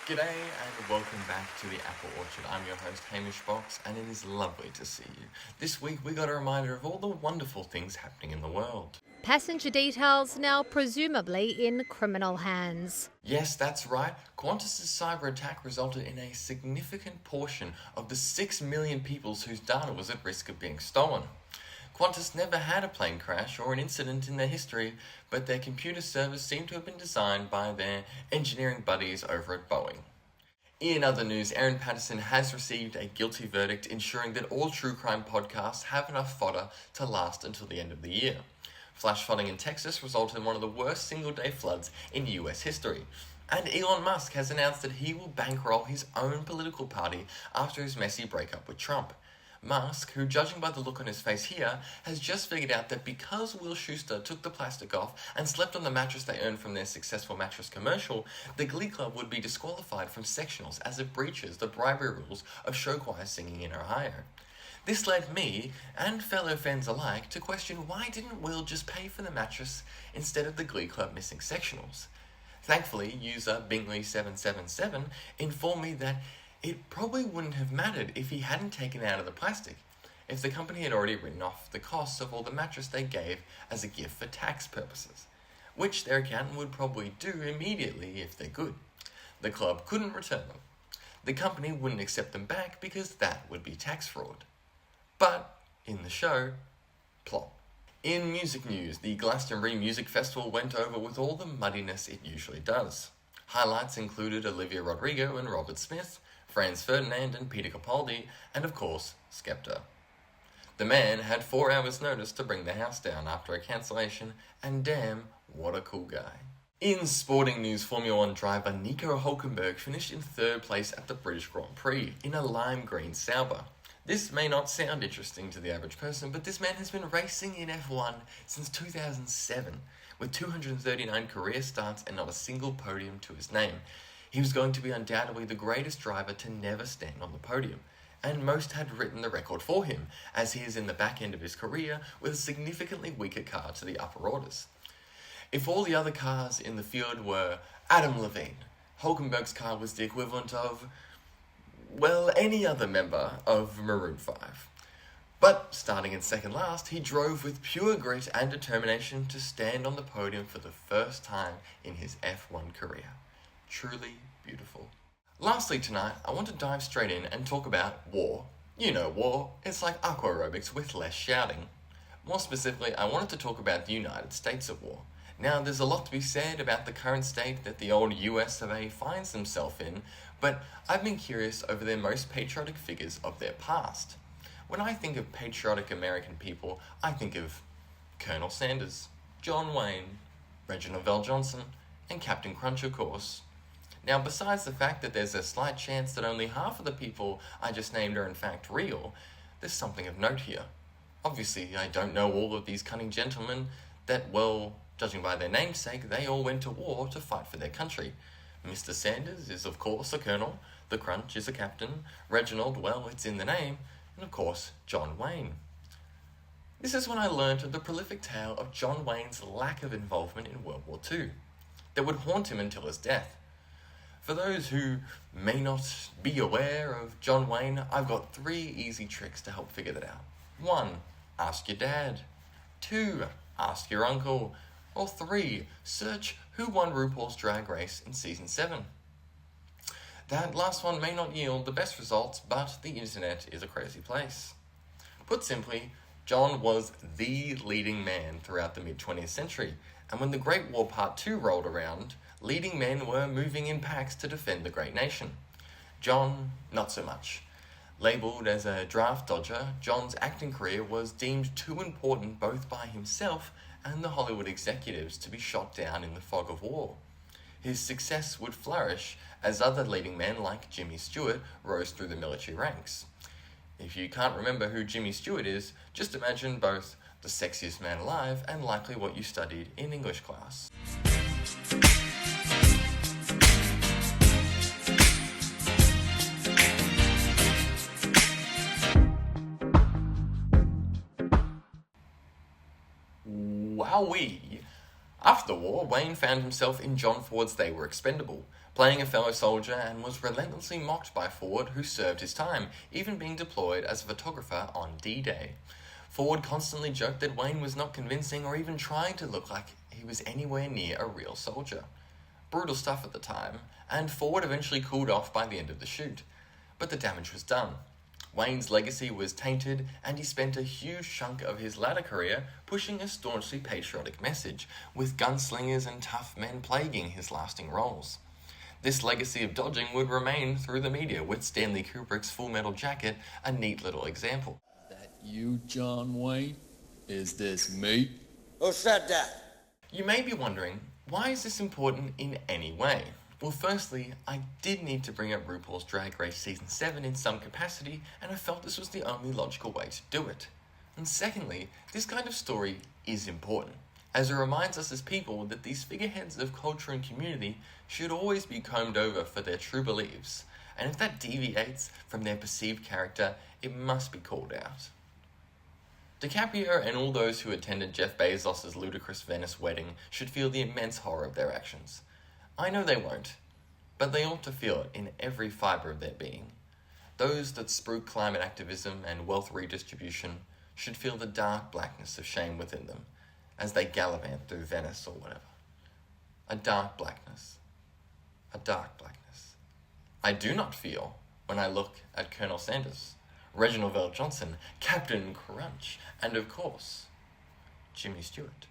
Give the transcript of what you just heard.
G'day and welcome back to the Apple Orchard. I'm your host Hamish Box and it is lovely to see you. This week we got a reminder of all the wonderful things happening in the world. Passenger details now presumably in criminal hands. Yes, that's right. Qantas's cyber attack resulted in a significant portion of the 6 million people whose data was at risk of being stolen. Qantas never had a plane crash or an incident in their history, but their computer servers seem to have been designed by their engineering buddies over at Boeing. In other news, Erin Patterson has received a guilty verdict, ensuring that all true crime podcasts have enough fodder to last until the end of the year. Flash flooding in Texas resulted in one of the worst single-day floods in US history. And Elon Musk has announced that he will bankroll his own political party after his messy breakup with Trump. Musk, who, judging by the look on his face here, has just figured out that because Will Schuster took the plastic off and slept on the mattress they earned from their successful mattress commercial, the Glee Club would be disqualified from sectionals as it breaches the bribery rules of show choir singing in Ohio. This led me, and fellow fans alike, to question why didn't Will just pay for the mattress instead of the Glee Club missing sectionals? Thankfully, user Bingley777 informed me that it probably wouldn't have mattered if he hadn't taken it out of the plastic, if the company had already written off the costs of all the mattress they gave as a gift for tax purposes, which their accountant would probably do immediately if they could. The club couldn't return them. The company wouldn't accept them back because that would be tax fraud. But, in the show, plot. In music news, the Glastonbury Music Festival went over with all the muddiness it usually does. Highlights included Olivia Rodrigo and Robert Smith, Franz Ferdinand and Peter Capaldi, and of course, Skepta. The man had 4 hours notice to bring the house down after a cancellation, and damn, what a cool guy. In sporting news, Formula 1 driver Nico Hulkenberg finished in 3rd place at the British Grand Prix in a lime green Sauber. This may not sound interesting to the average person, but this man has been racing in F1 since 2007, with 239 career starts and not a single podium to his name. He was going to be undoubtedly the greatest driver to never stand on the podium, and most had written the record for him, as he is in the back end of his career with a significantly weaker car to the upper orders. If all the other cars in the field were Adam Levine, Hulkenberg's car was the equivalent of, well, any other member of Maroon 5. But starting in second last, he drove with pure grit and determination to stand on the podium for the first time in his F1 career. Truly beautiful. Lastly tonight, I want to dive straight in and talk about war. You know war, it's like aqua aerobics with less shouting. More specifically, I wanted to talk about the United States of war. Now, there's a lot to be said about the current state that the old US of A finds themselves in, but I've been curious over their most patriotic figures of their past. When I think of patriotic American people, I think of Colonel Sanders, John Wayne, Reginald Val Johnson, and Captain Crunch, of course. Now, besides the fact that there's a slight chance that only half of the people I just named are in fact real, there's something of note here. Obviously, I don't know all of these cunning gentlemen that, well, judging by their namesake, they all went to war to fight for their country. Mr. Sanders is, of course, a colonel, the Crunch is a captain, Reginald, well, it's in the name, and of course, John Wayne. This is when I learnt of the prolific tale of John Wayne's lack of involvement in World War II, that would haunt him until his death. For those who may not be aware of John Wayne, I've got 3 easy tricks to help figure that out. 1. Ask your dad. 2. Ask your uncle. Or 3. Search who won RuPaul's Drag Race in Season 7. That last one may not yield the best results, but the internet is a crazy place. Put simply, John was the leading man throughout the mid-20th century, and when the Great War Part 2 rolled around, leading men were moving in packs to defend the great nation. John, not so much. Labelled as a draft dodger, John's acting career was deemed too important both by himself and the Hollywood executives to be shot down in the fog of war. His success would flourish as other leading men like Jimmy Stewart rose through the military ranks. If you can't remember who Jimmy Stewart is, just imagine both the sexiest man alive and likely what you studied in English class. Wowee! After the war, Wayne found himself in John Ford's They Were Expendable, playing a fellow soldier, and was relentlessly mocked by Ford, who served his time, even being deployed as a photographer on D-Day. Ford constantly joked that Wayne was not convincing or even trying to look like he was anywhere near a real soldier. Brutal stuff at the time, and Ford eventually cooled off by the end of the shoot. But the damage was done. Wayne's legacy was tainted, and he spent a huge chunk of his latter career pushing a staunchly patriotic message, with gunslingers and tough men plaguing his lasting roles. This legacy of dodging would remain through the media, with Stanley Kubrick's Full Metal Jacket a neat little example. That you, John Wayne? Is this me? Who said that? You may be wondering, why is this important in any way? Well, firstly, I did need to bring up RuPaul's Drag Race Season 7 in some capacity, and I felt this was the only logical way to do it. And secondly, this kind of story is important, as it reminds us as people that these figureheads of culture and community should always be combed over for their true beliefs, and if that deviates from their perceived character, it must be called out. DiCaprio and all those who attended Jeff Bezos' ludicrous Venice wedding should feel the immense horror of their actions. I know they won't, but they ought to feel it in every fibre of their being. Those that spruik climate activism and wealth redistribution should feel the dark blackness of shame within them as they gallivant through Venice or whatever. A dark blackness. A dark blackness. I do not feel when I look at Colonel Sanders, Reginald VelJohnson, Captain Crunch, and of course, Jimmy Stewart.